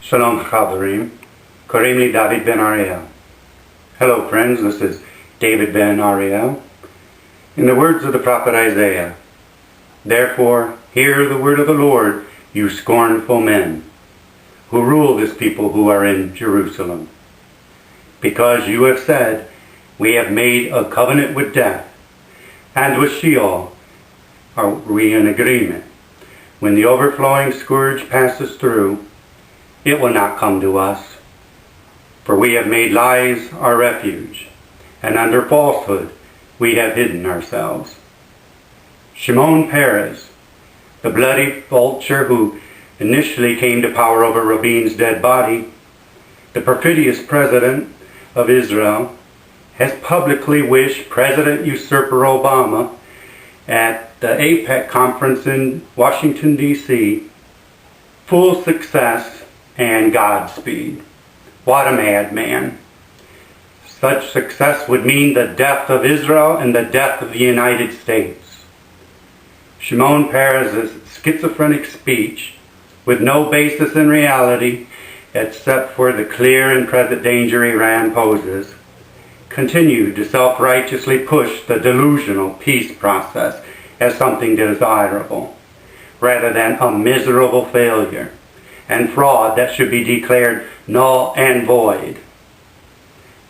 Shalom Chaverim, קוראים לי David Ben-Ariel. Hello friends, this is David Ben-Ariel. In the words of the prophet Isaiah, "Therefore hear the word of the Lord, you scornful men, who rule this people who are in Jerusalem. Because you have said, we have made a covenant with death, and with Sheol are we in agreement. When the overflowing scourge passes through, it will not come to us. For we have made lies our refuge, and under falsehood we have hidden ourselves." Shimon Peres, the bloody vulture who initially came to power over Rabin's dead body, the perfidious president of Israel, has publicly wished President Usurper Obama at the AIPAC conference in Washington, D.C., full success and Godspeed. What a madman. Such success would mean the death of Israel and the death of the United States. Shimon Peres' schizophrenic speech, with no basis in reality except for the clear and present danger Iran poses, continued to self-righteously push the delusional peace process as something desirable, rather than a miserable failure and fraud that should be declared null and void.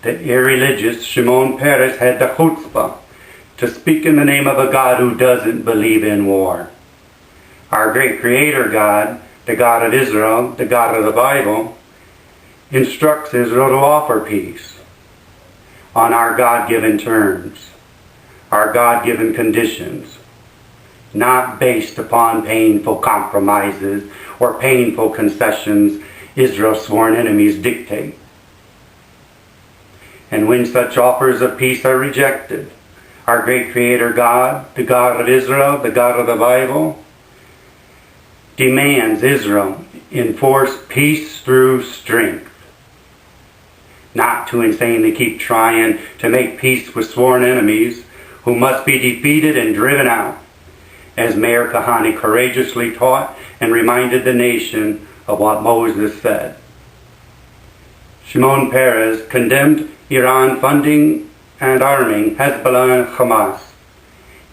The irreligious Shimon Peres had the chutzpah to speak in the name of a God who doesn't believe in war. Our great Creator God, the God of Israel, the God of the Bible, instructs Israel to offer peace on our God-given terms, our God-given conditions, not based upon painful compromises or painful concessions Israel's sworn enemies dictate. And when such offers of peace are rejected, our great Creator God, the God of Israel, the God of the Bible, demands Israel enforce peace through strength, not to insanely keep trying to make peace with sworn enemies who must be defeated and driven out, as Meir Kahane courageously taught and reminded the nation of what Moses said. Shimon Peres condemned Iran funding and arming Hezbollah and Hamas,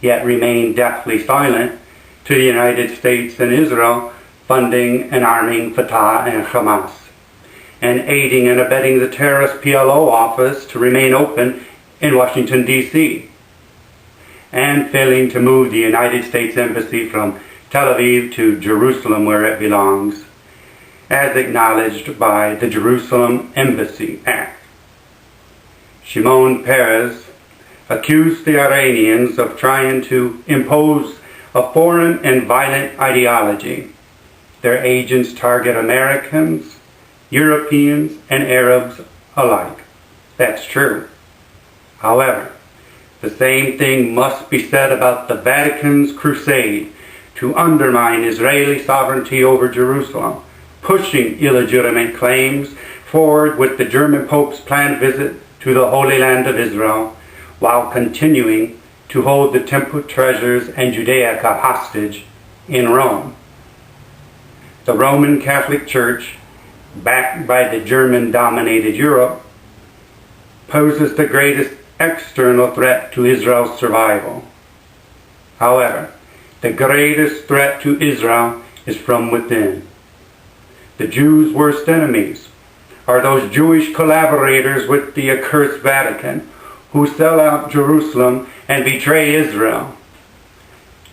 yet remained deathly silent to the United States and Israel funding and arming Fatah and Hamas, and aiding and abetting the terrorist PLO office to remain open in Washington, D.C., and failing to move the United States Embassy from Tel Aviv to Jerusalem where it belongs, as acknowledged by the Jerusalem Embassy Act. Shimon Peres accused the Iranians of trying to impose a foreign and violent ideology. Their agents target Americans, Europeans, and Arabs alike. That's true. However, the same thing must be said about the Vatican's crusade to undermine Israeli sovereignty over Jerusalem, pushing illegitimate claims forward with the German Pope's planned visit to the Holy Land of Israel, while continuing to hold the temple treasures and Judaica hostage in Rome. The Roman Catholic Church, backed by the German-dominated Europe, poses the greatest external threat to Israel's survival. However, the greatest threat to Israel is from within. The Jews' worst enemies are those Jewish collaborators with the accursed Vatican who sell out Jerusalem and betray Israel.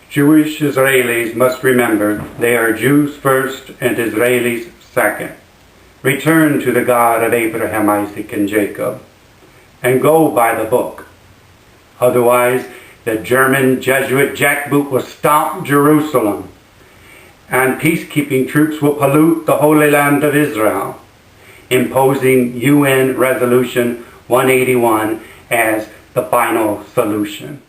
Jewish Israelis must remember they are Jews first and Israelis second. Return to the God of Abraham, Isaac, and Jacob, and go by the book. Otherwise, the German Jesuit jackboot will stomp Jerusalem, and peacekeeping troops will pollute the Holy Land of Israel, imposing UN Resolution 181 as the final solution.